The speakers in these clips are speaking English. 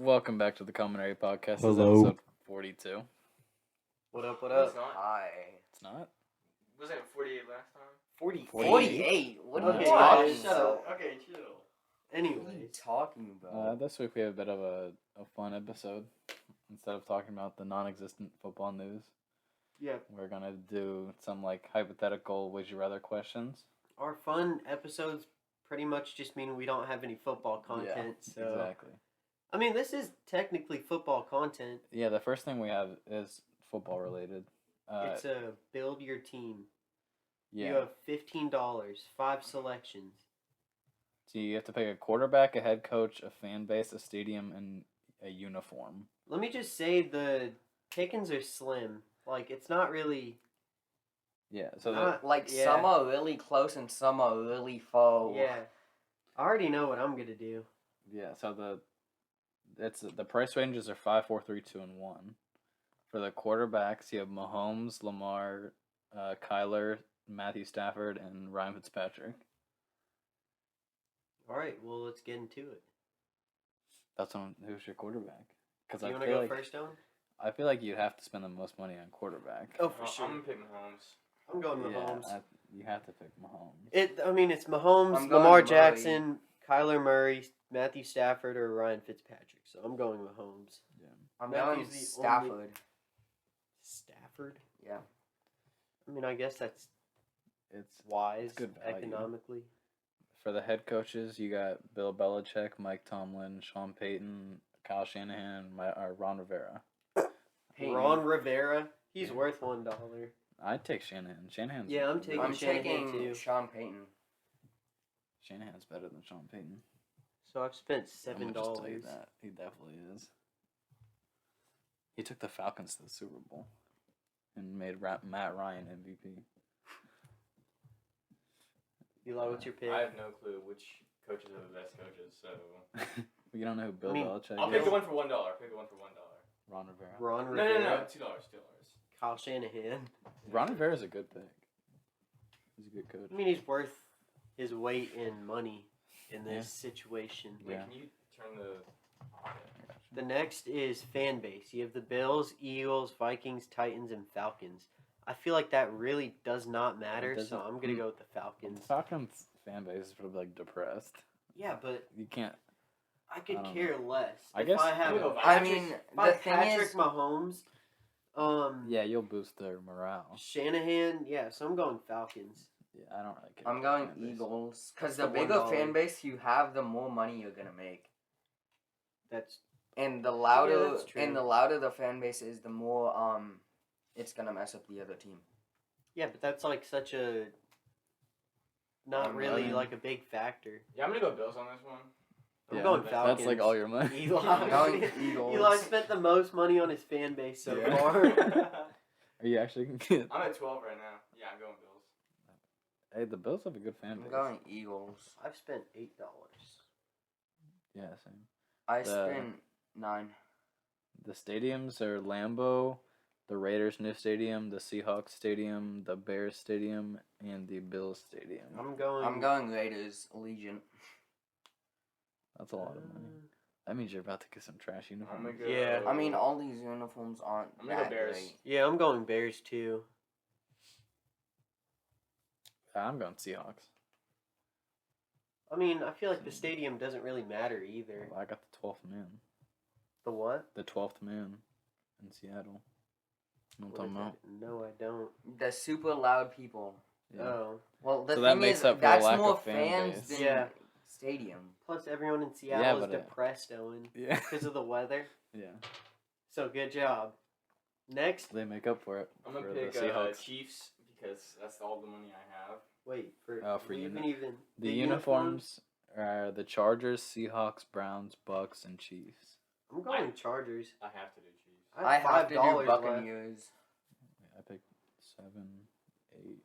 Welcome back to the Culinary Podcast. This is Hello. episode 42. What up, what No, up? it's not. Hi. It's not? Wasn't it 48 last time? 48? What are you Okay, talking shut about? Okay, chill. What are you Anyways, talking about? This week we have a bit of a fun episode. Instead of talking about the non-existent football news, Yeah, we're going to do some hypothetical would you rather questions. our fun episodes pretty much just mean we don't have any football content. So Exactly. I mean, this is technically football content. Yeah, the first thing we have is football related. It's a build your team. Yeah. You have $15, 5 selections. So you have to pick a quarterback, a head coach, a fan base, a stadium, and a uniform. Let me just say the pickings are slim. Like, it's not really. Yeah, so Not- yeah. Some are really close and some are really far. Yeah. I already know what I'm gonna do. the price ranges are 5, 4, 3, 2, and 1. For the quarterbacks, you have Mahomes, Lamar, Kyler, Matthew Stafford, and Ryan Fitzpatrick. All right, well, let's get into it. Who's your quarterback? Because Do you I want to feel go like first, Owen? I feel like you have to spend the most money on quarterback. Oh, for sure. I'm gonna pick Mahomes. I'm going Mahomes. You have to pick Mahomes. It's Mahomes, I'm going Lamar Murray. Jackson, Kyler Murray, Matthew Stafford, or Ryan Fitzpatrick. So I'm going Mahomes. Yeah. I'm Matthew's going the Stafford. Stafford? Yeah. I mean, I guess that's It's wise good value. economically. For the head coaches, you got Bill Belichick, Mike Tomlin, Sean Payton, Kyle Shanahan, Ron Rivera. Payton. Ron Rivera, he's Yeah. worth $1. I'd take Shanahan. Shanahan's Yeah, I'm taking I'm Shanahan taking too. Sean Payton. Shanahan's better than Sean Payton. So I've spent I'm gonna just tell you $7. that. He definitely is. He took the Falcons to the Super Bowl and made Matt Ryan MVP. Eli, what's your pick? I have no clue which coaches are the best coaches, so You don't know who Bill I mean, Belichick I'll is? pick the one for $1. Pick the one for $1. Ron Rivera. Ron No, Rivera. $2. $2. Kyle Shanahan. Ron Rivera's a good pick. He's a good coach. I mean, he's worth his weight in money in this Yeah. situation. Wait, Yeah. can you turn the? The next is fan base. You have the Bills, Eagles, Vikings, Titans, and Falcons. I feel like that really does not matter, so doesn't- I'm gonna go with the The Falcons. Falcons fan base is probably depressed. Yeah, but You can't. I could I don't care less. I if guess- I have, I'm gonna go if I Vikings. mean, if I the thing Patrick is, Mahomes, Yeah, you'll boost their morale. Shanahan, yeah. So I'm going Falcons. Yeah, I don't really care. I'm about going fan base. Eagles. Because The the bigger $1. fan base you have, the more money you're gonna make. That's And the louder that's true. and the louder the fan base is, the more it's gonna mess up the other team. yeah, but that's like such a not really mean- like a big factor. Yeah, I'm gonna go Bills on this one. I'm Yeah, going That's Falcons. like all your money. Eli. I'm going Eagles. Eli spent the most money on his fan base so Yeah. far. Are you actually gonna get? I'm at 12 right now. Yeah, I'm going Bills. Hey, the Bills have a good fan I'm base. going Eagles. I've spent $8. Yeah, same. I The- spent 9. The stadiums are Lambeau, the Raiders' new stadium, the Seahawks stadium, the Bears stadium, and the Bills stadium. I'm going. I'm going Raiders, Allegiant. That's a lot of money. That means you're about to get some trash I'm uniforms. gonna go. Yeah. I mean, all these uniforms aren't I'm gonna go that Bears. great. Yeah, I'm going Bears too. I'm going Seahawks. I mean, I feel like the stadium doesn't really matter either. I got the 12th man. The what? The 12th man in Seattle. You know what I'm What talking is about? that? No, I don't. The super loud people. Yeah. Oh. Well, the So thing that makes is, up for the that's lack more of fan fans base. than Yeah. stadium. Plus, everyone in Seattle Yeah, is but depressed, Owen, Yeah. because of the weather. Yeah. So good job. Next, They make up for it. I'm gonna for pick the Seahawks. Chiefs because that's all the money I have. wait for For we uni- haven't even The uniforms are the Chargers, Seahawks, Browns, Bucks, and Chiefs. I'm going Chargers. I have to do Chiefs. I have to do $5 left. Buccaneers. I picked 7, 8.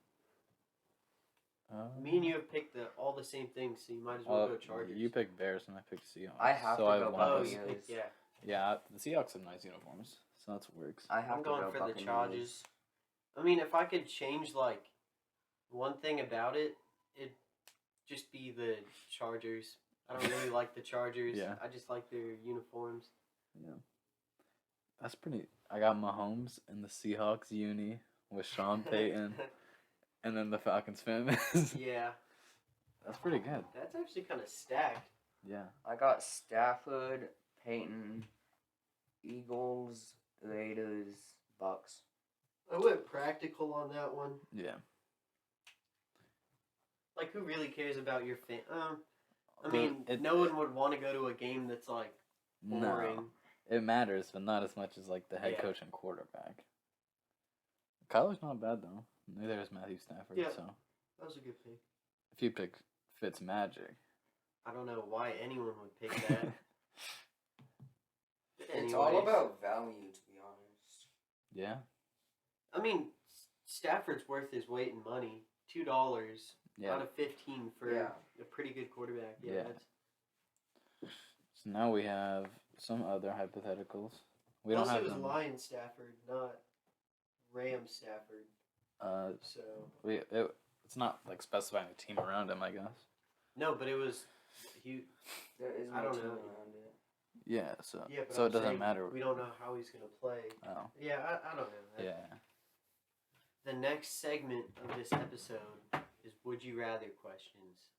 Me and you have picked all the same things, so you might as well go Chargers. You picked Bears and I picked Seahawks. I have so to I go have one Oh, less. you Buccaneers. picked, yeah. Yeah, the Seahawks have nice uniforms, so that's what works. I have I'm to going go for Buccaneers. the Chargers. I mean, if I could change like one thing about it, it'd just be the Chargers. I don't really like the Chargers. Yeah. I just like their uniforms. Yeah. That's pretty. I got Mahomes in the Seahawks uni with Sean Payton, and then the Falcons fan base. Yeah, That's pretty good. that's actually kind of stacked. Yeah. I got Stafford, Peyton, Eagles, Raiders, Bucks. I went practical on that one. Yeah. Like, who really cares about your fan? I Dude, mean, it- no one would want to go to a game that's like boring. No. It matters, but not as much as like the head Yeah. coach and quarterback. Kyler's not bad though. Neither is Matthew Stafford. Yeah. So That was a good pick. if you pick Fitzmagic, I don't know why anyone would pick that. It's all Anyways, about value, to be honest. yeah, I mean, Stafford's worth his weight in money. $2 yeah. out of 15 for Yeah. a pretty good quarterback. Yeah. Yeah. That's, So now we have some other hypotheticals. We plus don't have it was them. Lion Stafford, not Ram Stafford. So It's not like specifying a team around him, I guess. no, but it was he. There is I no don't team know. around it. Yeah. So Yeah, but so I'm it doesn't saying matter. We don't know how he's gonna play. Oh. Yeah, I don't know. Yeah. The next segment of this episode is Would You Rather questions.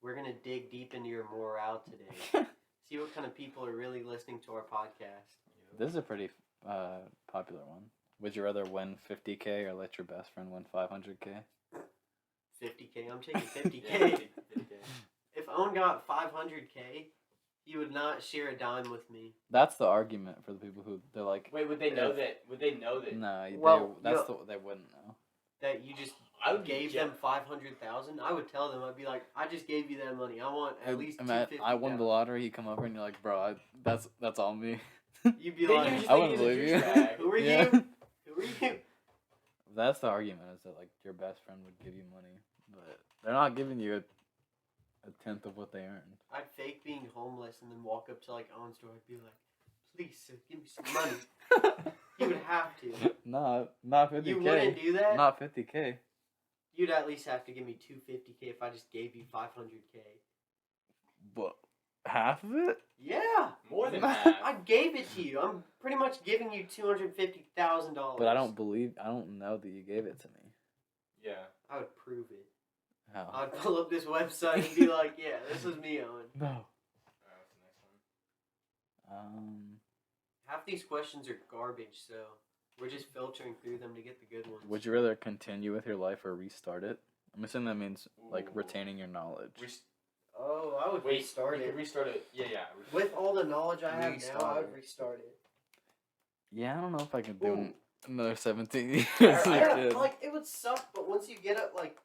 We're going to dig deep into your morale today. See what kind of people are really listening to our podcast. This is a pretty popular one. Would you rather win 50K or let your best friend win 500K? 50K. I'm taking 50K. Yeah, 50K. If Owen got 500K, he would not share a dime with me. That's the argument for the people who they're like, Wait, would they know that? Would they know that? no, Well, they wouldn't know. That you just I would gave them 500,000. I would tell them, I'd be like, I just gave you that money. I want at least I won the 250,000. lottery. You come over and you're like, bro, that's all me. You'd be They like, usually I wouldn't use a believe you. douchebag. who are Yeah. you? Who are you? That's the argument, is that like your best friend would give you money, but they're not giving you a tenth of what they earned. I'd fake being homeless and then walk up to like Owen's door and be like, please, sir, give me some money. You would have to. No, not 50K. You wouldn't do that? Not 50K. You'd at least have to give me 250K if I just gave you 500K. But half of it? Yeah. More than I half. I gave it to you. I'm pretty much giving you $250,000. But I don't know that you gave it to me. Yeah. I would prove it. How? I'd pull up this website and be like, yeah, this was me, Owen. No. Alright, what's the next one? Half these questions are garbage, so we're just filtering through them to get the good ones. Would you rather continue with your life or restart it? I'm assuming that means like Ooh. retaining your knowledge. Oh, I would Wait, restart you it. could restart it. Yeah, yeah. With all the knowledge I have now, Restart I would it. restart it. Yeah, I don't know if I could do Ooh. another 17 years. I- as a Yeah, kid. like it would suck, but once you get up, like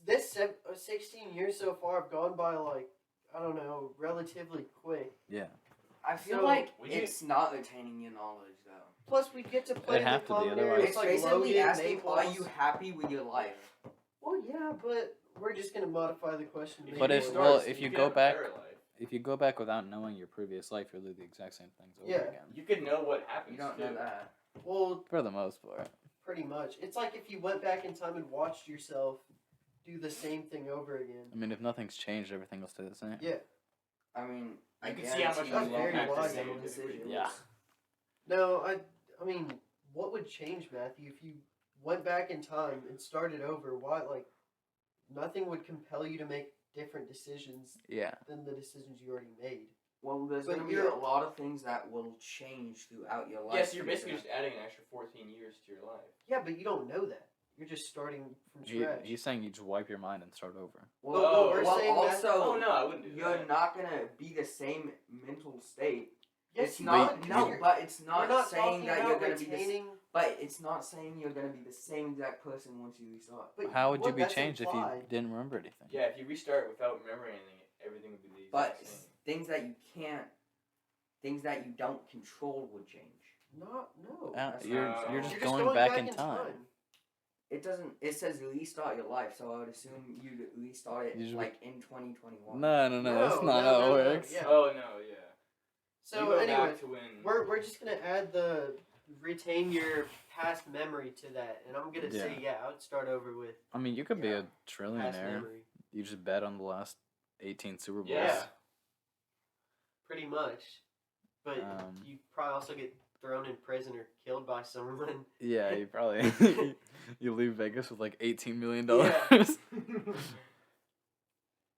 this 16 years so far have gone by like I don't know, relatively quick. Yeah. I feel So, like would you- it's not retaining your knowledge, though. Plus, we get to play It'd have the to be, common otherwise- areas It's like basically Logan, asking, Naples. are you happy with your life? Well, yeah, but we're just gonna modify the question. to But make if it well, worse. if you could go have a back, better life. if you go back without knowing your previous life, you'll do the exact same things over Yeah. again. You could know what happens. You don't too. know that. well, For the most part. pretty much, it's like if you went back in time and watched yourself do the same thing over again. I mean, if nothing's changed, everything will stay the same. Yeah. I mean, I You can see how much guarantee you won't have to make the say same it. decisions. Yeah. No, I mean, what would change, Matthew, if you went back in time and started over? Why, like, nothing would compel you to make different decisions Yeah. than the decisions you already made. Well, there's But going to be you're- a lot of things that will change throughout your life. Yes, you're because basically just adding an extra 14 years to your life. Yeah, but you don't know that. You're just starting from scratch. He's saying you just wipe your mind and start over. Well, But what we're saying that- also, Oh no, I wouldn't do you're that. not going to be the same mental state. yes, It's you not, would, 'cause no, you're- but it's we're not, not saying talking that about you're going to be the retaining. But it's not saying you're going to be the same exact person once you restart. But How would you what- be that's changed if you implied. didn't remember anything? Yeah, if you restart without remembering anything, everything would be the But exact same. things that you can't, things that you don't control would change. No. That's You're not- just You're going back in time. It doesn't. It says restart your life, so I would assume you'd restart it You just- like in 2021. No, that's not how it works. yeah. Oh no, yeah. So you go anyway, back to when we're just gonna add the retain your past memory to that, and I'm gonna say I would start over with I mean, you could be a past trillionaire. memory. You just bet on the last 18 Super Bowls. Yeah. Pretty much. But you probably also get thrown in prison or killed by someone. Yeah, you probably you leave Vegas with like $18 million. Yeah.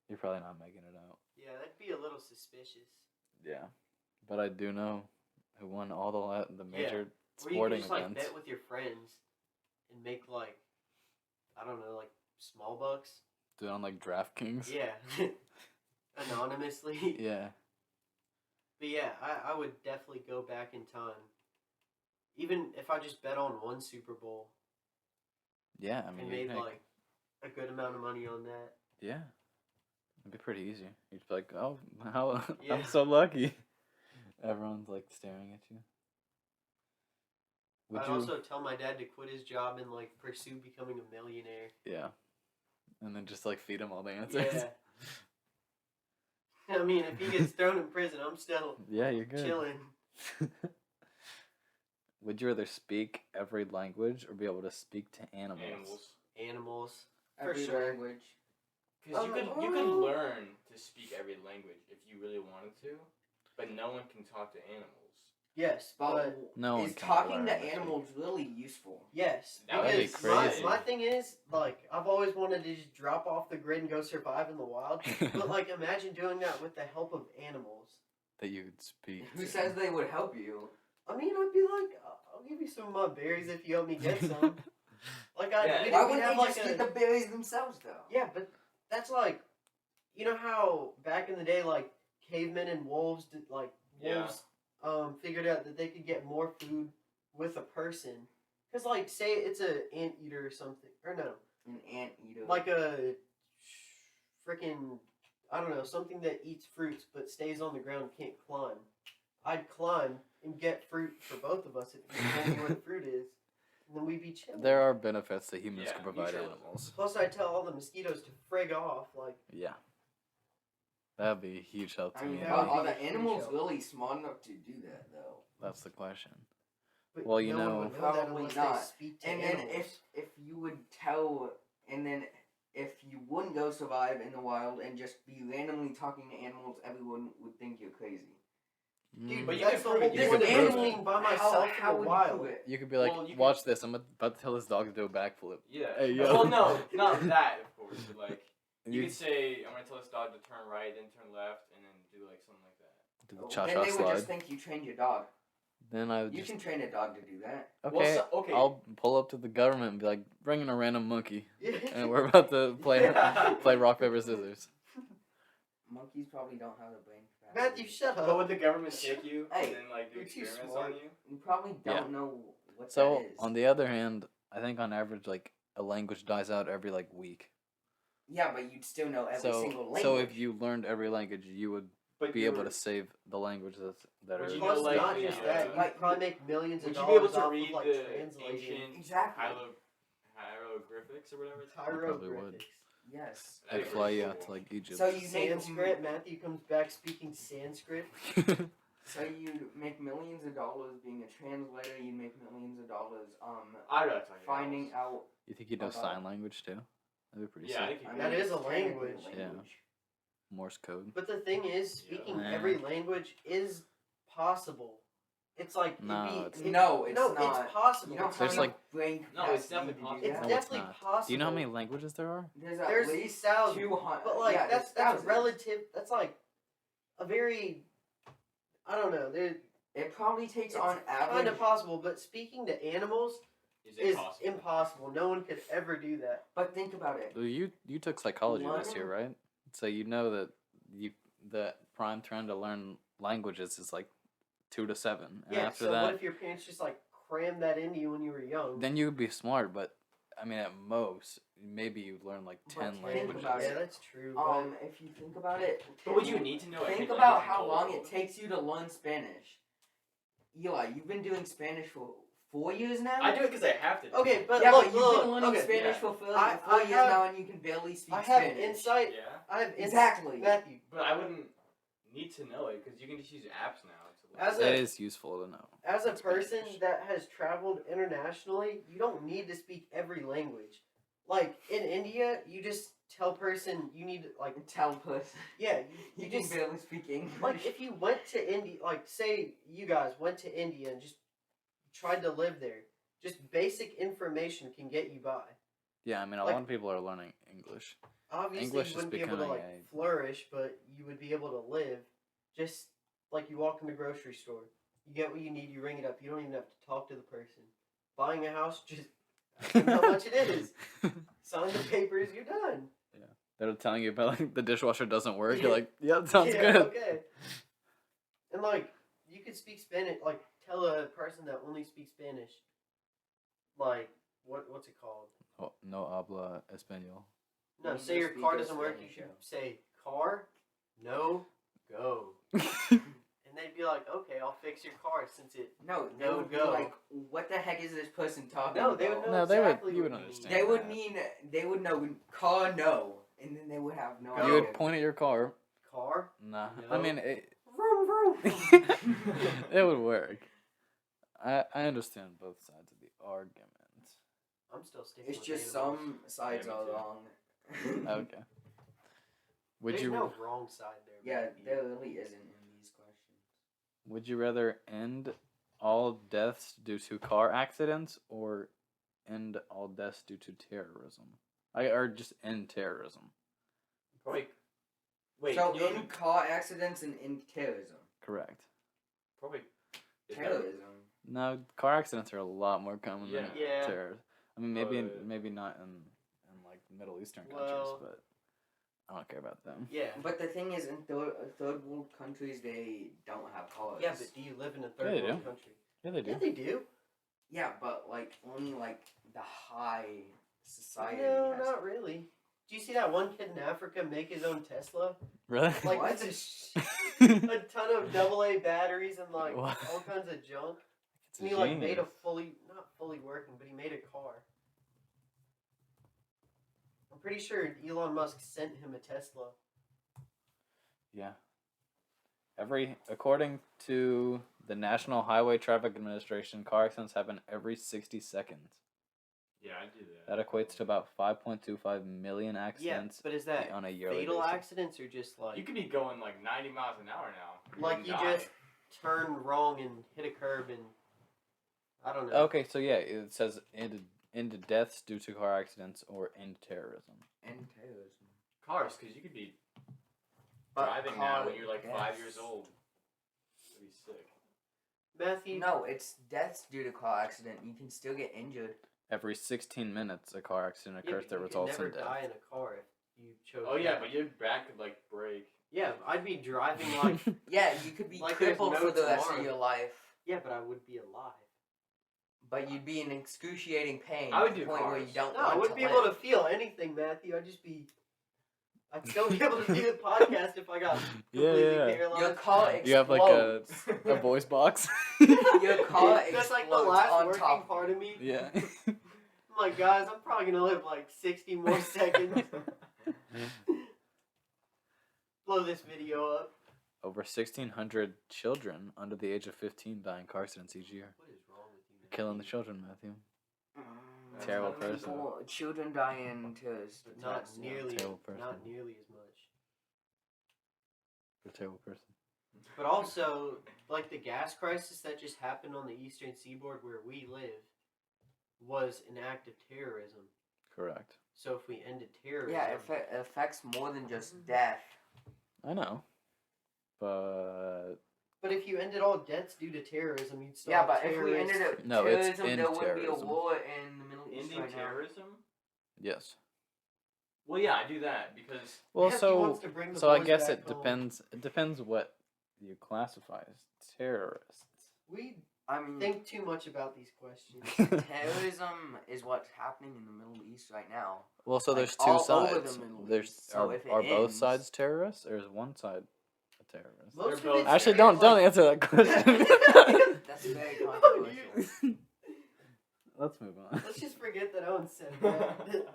You're probably not making it out. Yeah, that'd be a little suspicious. Yeah, but I do know who won all the major Or you could sporting just like events. bet with your friends and make like, I don't know, like small bucks. Do it on like DraftKings. Yeah. Anonymously. Yeah. But yeah, I would definitely go back in time. Even if I just bet on one Super Bowl Yeah, I mean, and you'd made make- like a good amount of money on that. yeah, it'd be pretty easy. You'd be like, oh, how Yeah. I'm so lucky. Everyone's like staring at you. Would I'd you? also tell my dad to quit his job and like pursue becoming a millionaire. Yeah, and then just like feed him all the answers. Yeah. I mean, if he gets thrown in prison, I'm still Yeah, you're good. chilling. Would you rather speak every language or be able to speak to animals? Animals. Animals. For Every sure. language. Because you could learn to speak every language if you really wanted to, but no one can talk to animals. Yes, But but No one is can talking learn to to speak. animals really useful? yes. That would be Because crazy. my thing is, like, I've always wanted to just drop off the grid and go survive in the wild. But, like, imagine doing that with the help of animals. That you could speak. Who to. says they would help you? I mean, I'd be like, I'll give you some of my berries if you help me get some. Like, I Yeah. we'd, Why we'd wouldn't have they like just a get the berries themselves, though? yeah, but that's like, you know how back in the day, like cavemen and wolves did, like Yeah. wolves figured out that they could get more food with a person, because like say it's a anteater or something, or no, An anteater. like a freaking I don't know, something that eats fruits but stays on the ground and can't climb. I'd climb and get fruit for both of us if you told me where the fruit is, and then we'd be chilling. There are benefits that humans Yeah, can provide mutual. animals. Plus, I tell all the mosquitoes to frig off. Like, Yeah. That'd be a huge help to I mean, me. that are, would are be the a huge animals help. really smart enough to do that, though? That's the question. but Well, you no one know- would know that Probably unless not. they speak to And then animals. if you would tell, and then if you wouldn't go survive in the wild and just be randomly talking to animals, everyone would think you're crazy. Dude, But you that's can the prove whole it. point You of can prove being it. by myself how in would the you wild. prove it? You could be like, Well, you watch this. I'm about to tell this dog to do a backflip. Yeah. Hey, yo. Well, no, not that, of course. But like, And you you could say, I'm gonna tell this dog to turn right, then turn left, and then do like something like that. do the Then cha-cha they would slide. just think you trained your dog. Then I would You just can train a dog to do that. okay. Well, okay. I'll pull up to the government and be like, bring in a random monkey, Yeah. and we're about to play Yeah. play rock paper scissors. Monkeys probably don't have the brain capacity. Matthew, shut But up. would the government take you Hey, and then like do you're too experiments smart. on you? You probably Yeah. don't know what So that is. on the other hand, I think on average, like a language dies out every like week. Yeah, but you'd still know every single language. So if you learned every language, you would But be you able were- to save the languages that Would are. you Plus, know, like, not the, just that, like, you'd probably make millions Would of you be able dollars to off read of like the translating. ancient Exactly. hieroglyphics or whatever? it's called? probably would. Hieroglyphics. Yes. They That'd be fly pretty you cool. out to like Egypt. So you make Sanskrit. Matthew comes back speaking Sanskrit. So you make millions of dollars being a translator. You make millions of dollars I'd rather talk to finding animals. out. You think you know Okay. sign language too? That'd be pretty Yeah, I sick. think you I could. That mean, is a it's technically language. Yeah. Morse code. But the thing is, Yeah. speaking Nah. every language is possible. It's like it'd No, be- it's No, it's not. it's possible. You know It's how There's, much like- brain No, it's capacity definitely to do possible. It's that? No, definitely not. possible. Do you know how many languages there are? There's at There's least thousands, 200. but like yeah, that's there's thousands. relative. That's like a very, I don't know. There, It probably takes it's on kind average. of possible, but speaking to animals Is is impossible. impossible. No one could ever do that. But think about it. Well, you took psychology this year, Learn- right? So you know that the prime trend to learn languages is like 2 to 7, and Yeah. after So that, what if your parents just like crammed that into you when you were young? then you would be smart. But I mean, at most, maybe you'd learn like But 10 think languages. about yeah, it. that's true. If you think about it, But would you need to know every think language about in how the long world? it takes you to learn Spanish. Eli, you've been doing Spanish for 4 years now. I do it because I have to. Okay, but yeah, look, but you've look, been learning okay. Spanish yeah. for 4 I years have- now, and you can barely speak I have Spanish. insight. Yeah, I have insight. Exactly. Matthew, but I wouldn't need to know it because you can just use apps now. To As learn. That a- is useful to know. as a Spanish. person that has traveled internationally, you don't need to speak every language. Like in India, you just tell person you need like Tell person. yeah You you can just barely speak English. like if you went to India, like say you guys went to India and just tried to live there, just basic information can get you by. Yeah, I mean, a Like- lot of people are learning English. Obviously, English you is wouldn't be able to becoming like flourish, but you would be able to live. Just like you walk in the grocery store, you get what you need, you ring it up. You don't even have to talk to the person. Buying a house, just ask them how much it is. Sign the papers, you're done. They're telling you about like the dishwasher doesn't work. You're like, yeah, that sounds Yeah, good. Okay. And like you could speak Spanish, like tell a person that only speaks Spanish, like what's it called? Oh, no habla español. No, You say your just car speak doesn't work. You Spanish, should yeah. say car, no, go, and they'd be like, okay, I'll fix your car since it. No, they No would be go. like, what the heck is this person talking No, about? they would know No, they would- exactly you what would mean. understand. They would that. mean, they would know car no, and then they would have no Go. You idea. would point at your car. Car. Nah, I No. mean, it, Vroom vroom. it would work. I understand both sides of the argument. I'm still sticking. It's with just animals. some sides Yeah, me are too. wrong. Okay. Would There's you no wrong side there. Yeah, Matthew. there really isn't in these questions. would you rather end all deaths due to car accidents or end all deaths due to terrorism? Or just end terrorism. Probably. Wait. So can you in car accidents and in terrorism. Correct. probably. is that- Terrorism. No, car accidents are a lot more common than Yeah. terror. I mean, maybe But- maybe not in like Middle Eastern countries, Well- but I don't care about them. Yeah. But the thing is, in third world countries, they don't have cars. Yeah, but do you live in a third they world do. country? Yeah, they do. Yeah, they do. Yeah, but like only like the high society. No, has not really. Do you see that one kid in Africa make his own Tesla? Really? Like What? with a ton of AA batteries and like What? all kinds of junk. It's And he like made a not fully working, but he made a car. I'm pretty sure Elon Musk sent him a Tesla. Yeah. According to the National Highway Traffic Administration, car accidents happen every 60 seconds. Yeah, I do that. That equates to about 5.25 million Yeah, accidents but is that on a yearly fatal basis. accidents or just like You could be going like 90 miles an hour now. like can you die. just turn wrong and hit a curb and I don't know. Okay, so yeah, it says end deaths due to car accidents or end terrorism. and terrorism. Cars, because you could be But driving now car when you're like 5 years deaths- old. That'd be sick. Matthew, No, it's deaths due to car accident. You can still get injured. Every 16 minutes, a car accident yeah, occurs but that you results could in never death. die in a car if you chose. Oh yeah, that. but your back could like break. Yeah, I'd be driving like Yeah, you could be Like there's crippled no for the rest tomorrow. of your life, yeah, but I would be alive. but you'd be in excruciating pain. I would to the do point where cars. you don't No, want I wouldn't to be able live. to feel anything, Matthew. I'd still be able to do the podcast if I got completely paralyzed. Your car explodes. You have like a voice box. Your car That's like the explodes last on working top. part of me. Yeah. I'm like, guys, I'm probably gonna live like 60 more seconds. Blow this video up. Over 1,600 children under the age of 15 die in car accidents each year. What is wrong with you? You're killing the children, Matthew. Mm, Terrible people- person. Children die in terrorist But not attacks, yeah. nearly, Terrible person. not nearly as much. You're a terrible person. But also, like the gas crisis that just happened on the eastern seaboard where we live was an act of terrorism. Correct. So if we ended terrorism, Yeah, it affects more than just death. I know. But but if you ended all deaths due to terrorism, you'd still Yeah, have but if we terrorists. ended up No, it's terrorism, in there wouldn't be a terrorism. war in the Middle East Indian right now. terrorism? yes. Well, yeah, I do that because Well, Matthew so wants to bring the so I boys guess back it home. depends. It depends what you classify as terrorists. We I mean, think too much about these questions. terrorism is what's happening in the Middle East right now. Well, so Like, there's two all over the sides. Middle There's East, so are, if it are both ends- sides terrorists, or is one side a terrorist? Most of both- it's Actually, very, don't like- answer that question. That's very No, controversial. you- Let's move on. Let's just forget that Owen said that.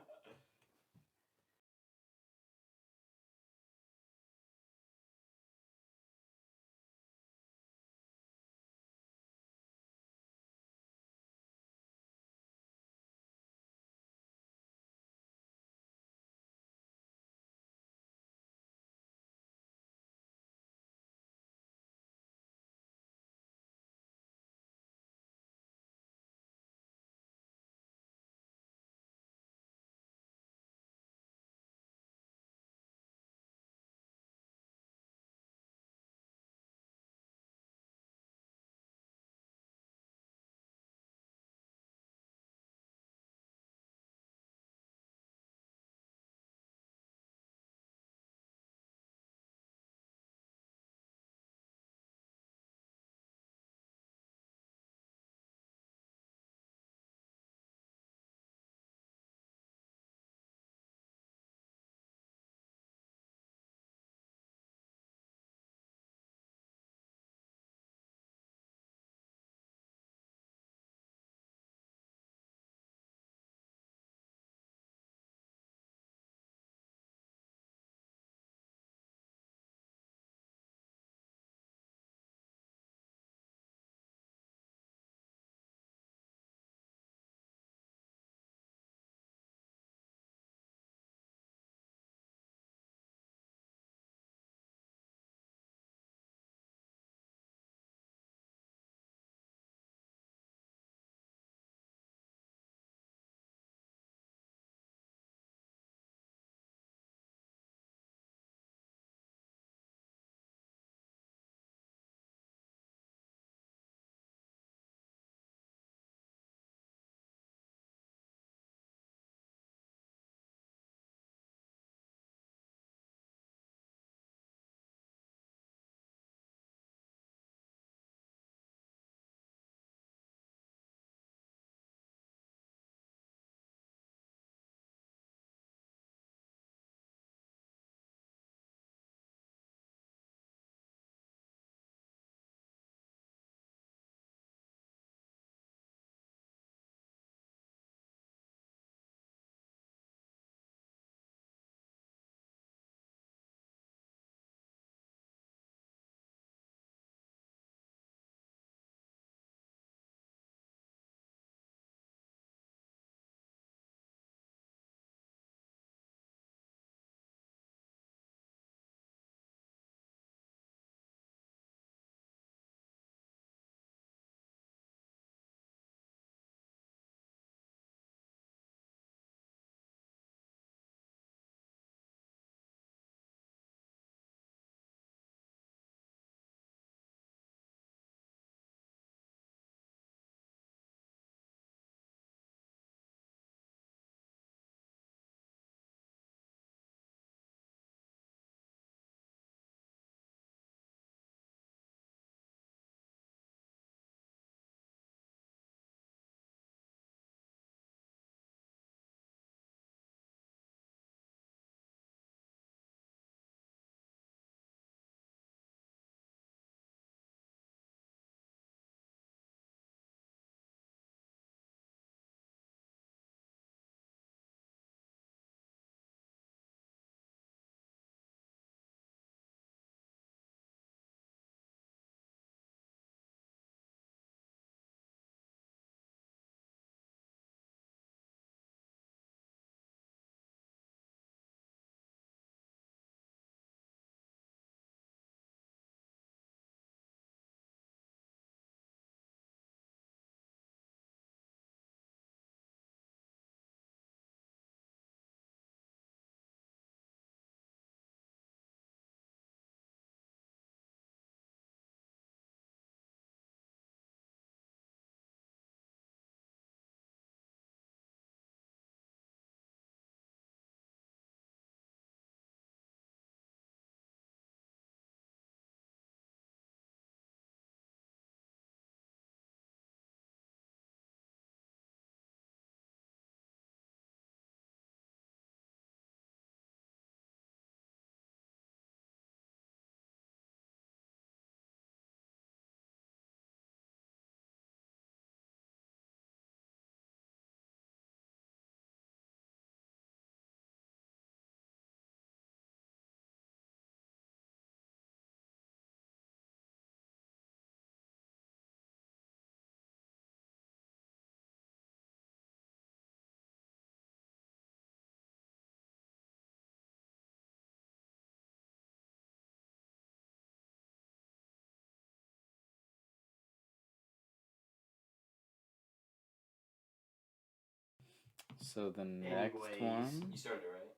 So the next Anyways, one. You started, right?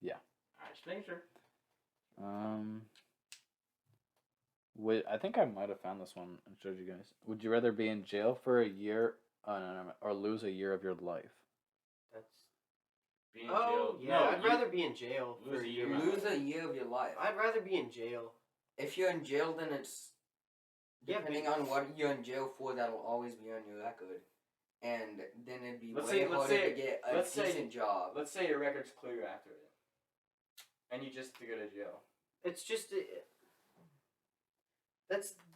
Yeah. Alright, just making sure. I think I might have found this one and showed you guys. Would you rather be in jail for a year, no, or lose a year of your life? That's. Being in Oh jail. yeah, No, I'd you rather be in jail for lose a a year. year. You lose a year of your life. I'd rather be in jail. If you're in jail, then it's Yeah, depending on what you're in jail for. That'll always be on your record, and then it'd be Let's way say- let's harder say- to get a let's say- decent job. Let's say your record's clear after it, and you just have to go to jail. It's just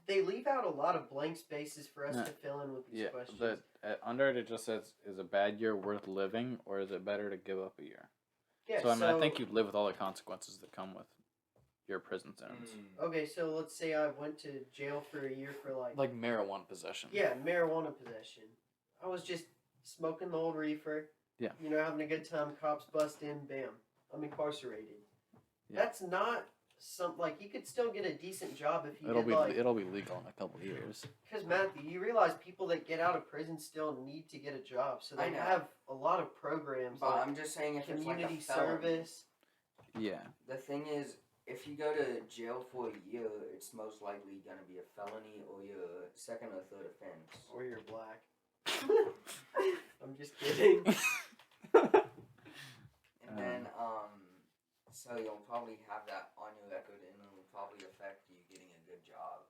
they leave out a lot of blank spaces for us No. to fill in with these Yeah, questions. but under it just says, is a bad year worth living, or is it better to give up a year? yeah, So, I mean, I think you'd live with all the consequences that come with your prison sentence. Okay, so let's say I went to jail for a year for Like marijuana possession. yeah, marijuana possession. I was just smoking the old reefer. Yeah. You know, having a good time. Cops bust in. Bam. I'm incarcerated. Yeah. That's not like you could still get a decent job if you It'll did be like. it'll be legal in a couple years. Because Matthew, you realize people that get out of prison still need to get a job, so I they know. have a lot of programs But like I'm just saying, if it's like a community felony, service. Yeah. the thing is, if you go to jail for a year, it's most likely gonna be a felony or your second or third offense. Or you're black. I'm just kidding. And then, so you'll probably have that on your record, and it'll probably affect you getting a good job.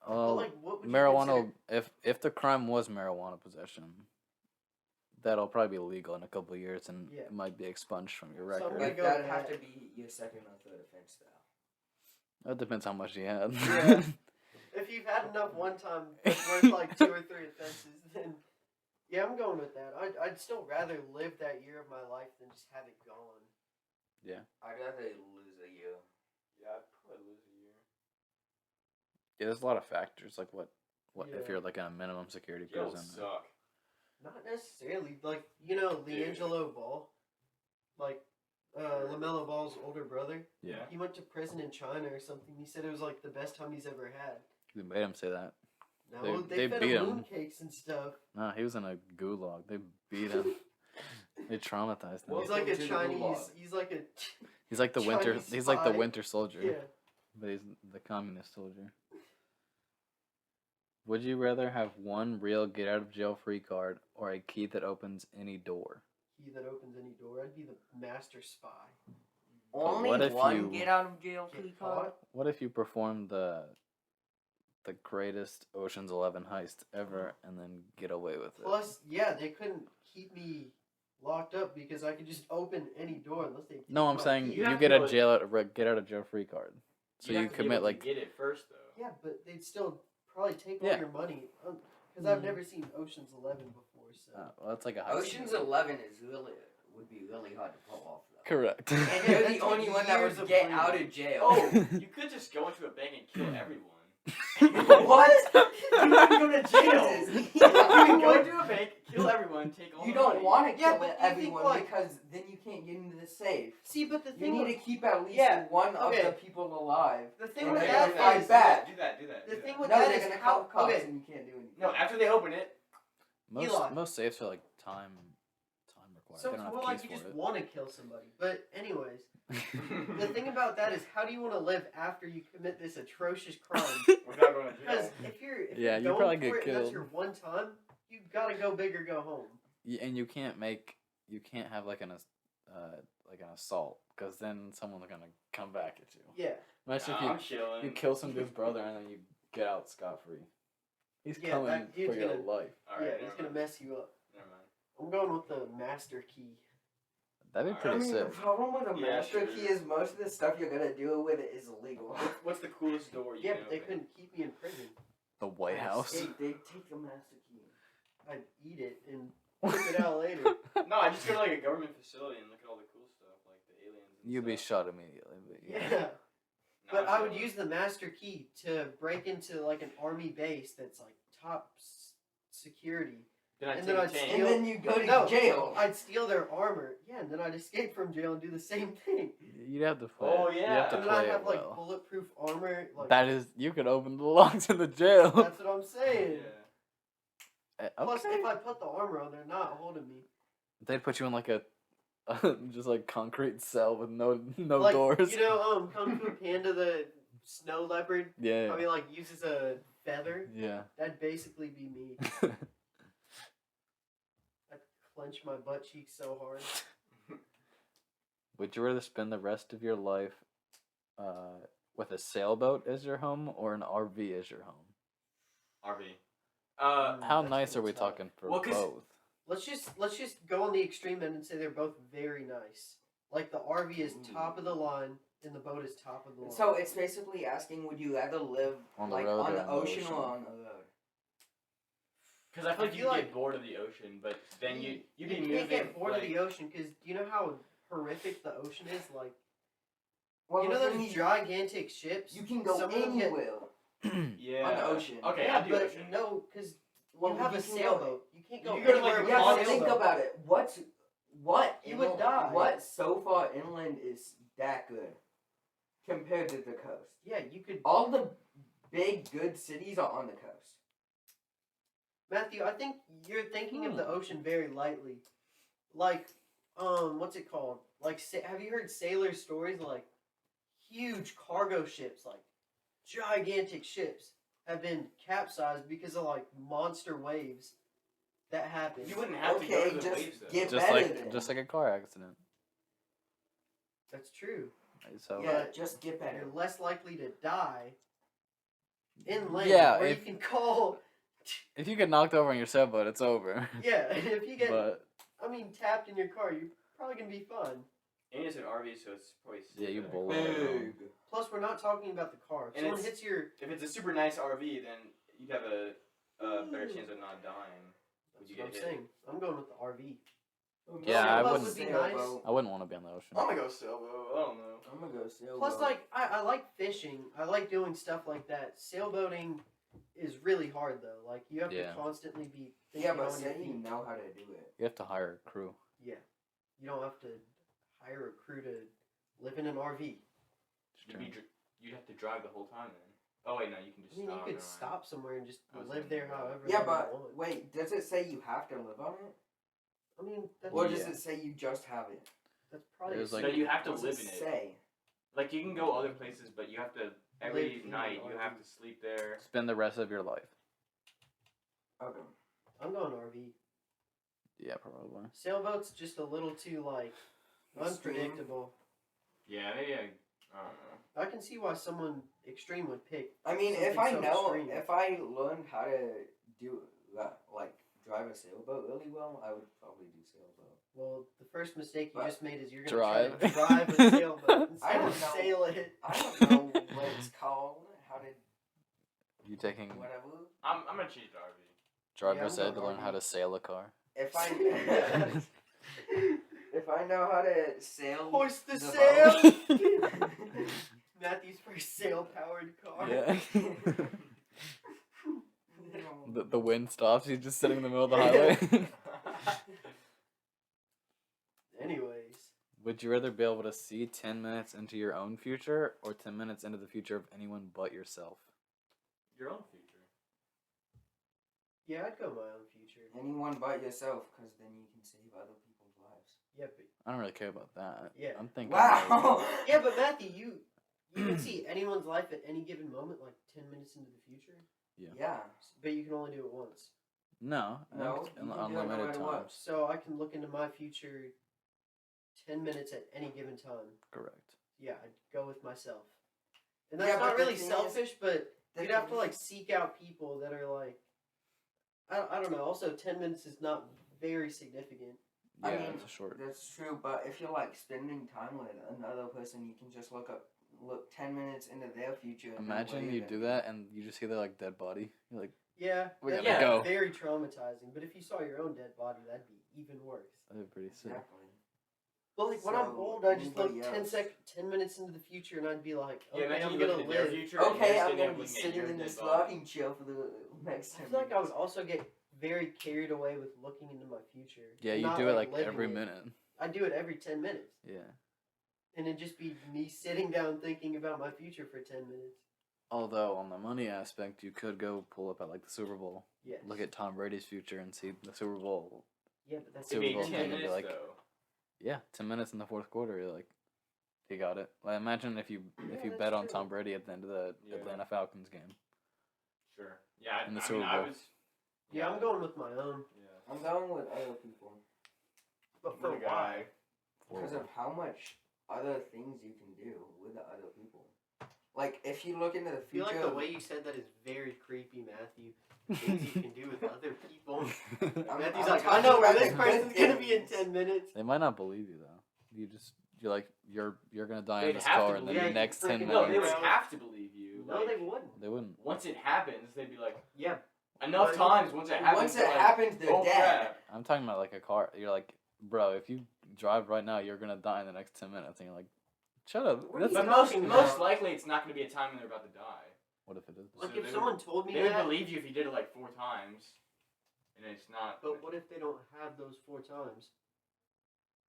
But Well, like, what would you marijuana. consider- If the crime was marijuana possession, that'll probably be legal in a couple of years, and Yeah. it might be expunged from your So I'm record. gonna But go that'd with have that. to be your second or third offense, though. That depends how much you had. Yeah. If you've had enough one time that's worth like 2 or 3 offenses, then yeah, I'm going with that. I'd still rather live that year of my life than just have it gone. I'd rather lose a year. Yeah, I'd probably lose a year. Yeah, there's a lot of factors, like what if Yeah. you're like in a minimum security Jail prison. suck. Not necessarily. Like, you know, LiAngelo Ball, like LaMelo Ball's older brother. Yeah. He went to prison in China or something. He said it was like the best time he's ever had. They made him say that. No, They they fed beat him him. mooncakes and stuff. No, he was in a gulag. They beat him. They traumatized him. Well, He's like a Welcome to the Chinese. gulag. He's like a He's like the winter. Chinese He's like the spy. winter soldier. yeah. But he's the communist soldier. Would you rather have one real get out of jail free card or a key that opens any door? He that opens any door. I'd be the master spy. Only what if one you- get out of jail Get free card? caught. What if you perform the greatest Ocean's 11 heist ever and then get away with it? Plus, yeah, they couldn't keep me locked up because I could just open any door unless they. No, I'm my saying key. You you have get to a go- get out of jail free card. So you have to be commit able to like get it first though. Yeah, but they'd still probably take Yeah. all your money. Because I've Mm. never seen Ocean's 11 before, so. well, that's like a heist. Ocean's 11 would be really hard to pull off, though. Correct. And Yeah, you're that'd the only take one that years would of get planning. out of jail. Oh, you could just go into a bank and kill everyone. What? You wouldn't go to jail. Jesus. You can go into a bank, kill everyone, take all You the don't money. want to Yeah, kill but do you think, everyone like- because then you can't get into the safe. See, but the You thing need with, to keep at least Yeah, one okay. of the people alive. the thing and with they're that gonna fight is back. Do that. the do thing that. with No, that they're is gonna how call cops okay. and you can't do anything. No, after they open it. Eli. Most safes are like time required. So they it's don't have more like keys you just for want to kill somebody. But anyways, the thing about that is how do you want to live after you commit this atrocious crime? Without going to Because jail. if you're Yeah, you're you going probably for get it and that's killed. your one time, you gotta go big or go home. And you can't have like an assault because then someone's gonna come back at you. Yeah. Imagine Nah, I'm if chilling. you kill some dude's brother and then you get out scot free. He's Yeah, coming that dude's for your gonna- life. All right, yeah, never he's gonna mind. mess you up. Never mind. I'm going with the master key. That'd be I pretty I mean, the sick. problem with a Yeah, master sure. key is most of the stuff you're gonna do with it is illegal. What's the coolest door you Yeah, can but they open? couldn't keep me in prison. The White House. Hey, they take the master key. I'd eat it and whip it out later. No, I just go to like a government facility and look at all the cool stuff, like the aliens. And You'd be stuff. shot immediately. But Yeah. No, But I'm I would chilling. use the master key to break into like an army base that's like top security. Then I and take then a I'd tank. And then you go to No, jail. I'd steal their armor. Yeah, and then I'd escape from jail and do the same thing. you'd have to play. Oh, You yeah. have to And then I'd play have it like well. bulletproof armor. Like That is, you could open the locks in the jail. that's what I'm saying. Yeah. Plus, Okay. if I put the armor on, they're not holding me. They'd put you in like a just like concrete cell with no like, doors. You know, Kung Fu Panda, the snow leopard, Yeah. probably like uses a feather. Yeah. That'd basically be me. I'd clench my butt cheeks so hard. Would you rather spend the rest of your life with a sailboat as your home or an RV as your home? RV. How That's nice are kinda we tough. talking for Well, 'cause- both? Let's just go on the extreme end and say they're both very nice. Like the RV is top of the line and the boat is top of the line. So it's basically asking, would you rather live On the like road on or the on the ocean ocean? or on the road? Because I feel like I you feel get like- bored of the ocean, but then you'd be can't moving. get bored like, of the ocean because do you know how horrific the ocean is? Like Well, you know the thing those is, gigantic ships. you can go Some of them get- anywhere Yeah. on the ocean. Okay, yeah, I'll do but ocean. no, because Well, you have a can go- sailboat. You can't go You go to, like, anywhere with Yeah, a but sailboat. think about it. What You would inland- die. What so far inland is that good compared to the coast? Yeah, you could. All the big good cities are on the coast. Matthew, I think you're thinking of the ocean very lightly. Like, what's it called? Like, have you heard sailor stories? Like, huge cargo ships, like gigantic ships, have been capsized because of like monster waves that happen. You wouldn't have to Okay, go to the just waves though. get- just better then. like a car accident. That's true. So Yeah, just get better. You're less likely to die inland, Yeah, where if- you can call. if you get knocked over on your sailboat, it's over. Yeah, if you get, But tapped in your car, you're probably gonna be fine. And it's an RV, so it's probably safe. Yeah, you better. bullet it. Big. Plus, we're not talking about the car. If And someone it's- hits your, If it's a super nice RV, then you'd have a better chance of not dying. that's you what I'm get hit. saying. I'm going with the RV. Yeah, I Sailboat wouldn't- would be nice. Sailboat. I wouldn't want to be on the ocean. I'm gonna go sailboat. I don't know. I'm gonna go sailboat. Plus, like, I like fishing. I like doing stuff like that. Sailboating is really hard, though. Like, you have Yeah. to constantly be thinking yeah, but on your say you feet. know how to do it. You have to hire a crew. Yeah. You don't have to hire a crew to live in an RV. You'd have to drive the whole time then. Oh wait, no, you can I just. mean, you never could mind. stop somewhere and just I was live thinking there about it. however Yeah, long but you want. wait, does it say you have to live on it, I mean, that's, or does Yeah. it say you just have it? that's probably There's, like- No, you have to What live does in it it. say? Like you can go other places, but you have to Live every in night. an You RV. have to sleep there. Spend the rest of your life. Okay. I'm going RV. Yeah, probably. Sailboat's just a little too like Extreme. unpredictable. Yeah, maybe I don't know. I can see why someone extreme would pick. I mean, if Something I so know, extreme. if I learned how to do like drive a sailboat really well, I would probably do sailboat. Well, the first mistake you But just made is you're gonna try to drive. drive a sailboat I instead don't of know. sail it. I don't know what it's called, how to You taking whatever. I'm gonna choose the RV. driver's Yeah, I'm ed to going learn how RV. to sail a car. If I if I know how to sail, Hoist the the sail. boat- Matthew's first sail-powered car. Yeah. No. the wind stops. He's just sitting in the middle of the highway. Anyways, Would you rather be able to see 10 minutes into your own future or 10 minutes into the future of anyone but yourself? Your own future. yeah, I'd go my own future. Anyone but yourself, because then you can save other people's lives. Yeah, but I don't really care about that. Yeah. I'm thinking. like- Wow. yeah, but Matthew, you can see anyone's life at any given moment, like 10 minutes into the future, Yeah. but you can only do it once. no, No, it's you can do it no unlimited matter what. times. So I can look into my future 10 minutes at any given time. Correct. Yeah, I'd go with myself. And Yeah, that's but not the really thing is- selfish, but The you'd have to thing- like seek out people that are like, I don't know. Also, 10 minutes is not very significant. Yeah, I mean, it's a short. That's true, but if you're like spending time with another person, you can just look 10 minutes into their future. and then Imagine leave you it. do that and you just see their like dead body. You're like, Yeah, We that'd gotta be go. very traumatizing. But if you saw your own dead body, that'd be even worse. that'd be pretty sick. Exactly. But like when I'm So, old, I just look anybody else? 10 minutes into the future, and I'd be like, Yeah, okay, imagine I'm you gonna look at their live. future. and Okay, you're I'm sitting gonna there be looking at sitting your in dead this body. rocking chair for the next I 10 feel like I minutes. would also get very carried away with looking into my future. Yeah, and you not, do it like living every it. minute. I do it every 10 minutes. Yeah. And it'd just be me sitting down thinking about my future for 10 minutes. Although on the money aspect, you could go pull up at like the Super Bowl, Yes. look at Tom Brady's future, and see the Super Bowl Yeah, but that's Super It'd be Bowl 10 thing, 10 it'd be minutes like- though. Yeah, 10 minutes in the fourth quarter, you're like, he got it. Like, imagine if you Yeah, bet that's on true. Tom Brady at the end of the Yeah. Atlanta Falcons game. Sure. Yeah, In the I Super mean, I Bowl. was. Yeah, I'm going with my own. Yeah. I'm going with other people But for What a why? because of how much other things you can do with the other people. Like if you look into the I feel future, like the way you said that is very creepy, Matthew. Things you can do with other people. I'm Matthew's talking like, I know where about this the person's good gonna be in things. 10 minutes. They might not believe you though. You're like you're gonna die in They'd this have to car in the believe you. next 10 Freaking No, they would minutes. have to believe you. No, like, they wouldn't. They wouldn't. Once it happens, they'd be like, Yeah, enough But- times. Once it happens, once it they're like, happens, they're oh dead. crap. I'm talking about like a car. You're like, bro, if you drive right now, you're gonna die in the next 10 minutes. And you're like, shut up. What are That's you But most talking most about? likely, it's not going to be a time when they're about to die. what if it is? like So if they someone told me They would that, believe you if you did it like 4 times, and it's not. but what if they don't have those 4 times?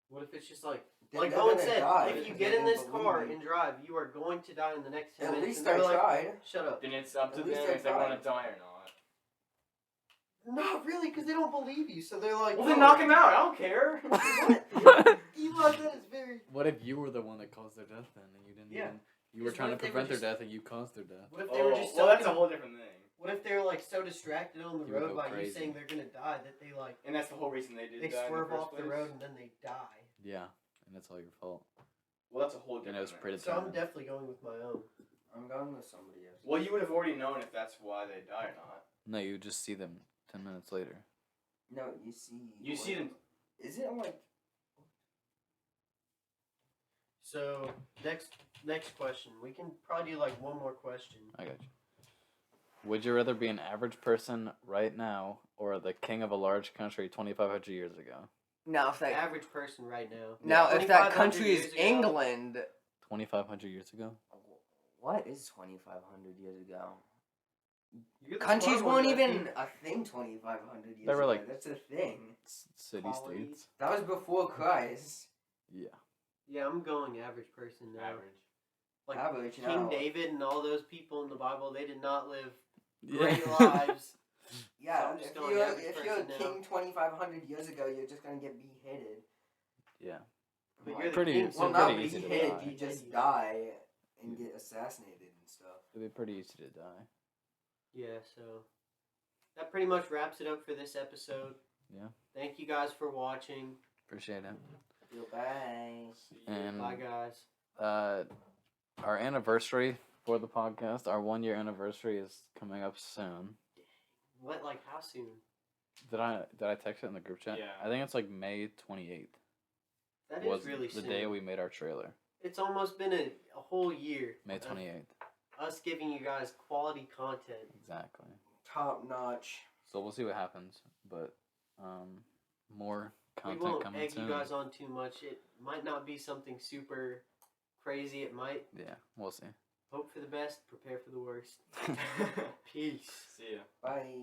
What if it's just like Then like they're Owen gonna said, die if you because get they in didn't this believe car you. and drive, you are going to die in the next 10 At minutes. least and I they're like, tried. shut up. Then it's up to At them least I if they want tried. to die or not. Not really, because they don't believe you. So they're like, Well, then "No." knock him out. I don't care. Eli, that is very. What if you were the one that caused their death then, and you didn't? Yeah. Even, you were Because trying what to if they were prevent their just- death, and you caused their death. What if they were just so well, that's a whole different thing. What if they were like so distracted on the You would road go by you crazy. saying they're gonna die that they like And that's the whole reason they did they die swerve in the off first the place. road and then they die? Yeah, and it's all your fault. Well, that's a whole And different it was thing. predetermined. So I'm definitely going with my own. I'm going with somebody else. Well, you would have already known if that's why they die or not. No, you just see them 10 minutes later. No, you see. You see them. Is it like? So next question. We can probably do like one more question. I got you. Would you rather be an average person right now or the king of a large country 2,500 years ago? Now if that Average person right now. now if that 2,500 country is years ago. England, 2,500 years ago? what is 2,500 years ago? You're the Countries smart one, weren't Matthew. even a thing 2,500 years They were ago. like- That's a thing. City Quality. states? That was before Christ. Yeah. Yeah, I'm going average person now. Average. Like Average King now. David and all those people in the Bible, they did not live great Yeah. lives. Yeah, So I'm just if going you're average if you're a person now. king 2,500 years ago, you're just gonna get beheaded. Yeah. But Like, you're the Pretty- king, it's so well, pretty not easy to beheaded. die. You just die and get assassinated and stuff. It'd be pretty easy to die. Yeah, so that pretty much wraps it up for this episode. Yeah. Thank you guys for watching. Appreciate it. Goodbye. See ya. And Bye, guys. our anniversary for the podcast, our 1 year anniversary is coming up soon. What? Like how soon? Did I text it in the group chat? Yeah. I think it's like May 28th. That was is really the soon. day we made our trailer. It's almost been a whole year. May of 28th. Us giving you guys quality content. Exactly. Top notch. So we'll see what happens, but more We content won't coming egg soon. you guys on too much. It might not be something super crazy. It might. Yeah, we'll see. Hope for the best. Prepare for the worst. Peace. See ya. Bye.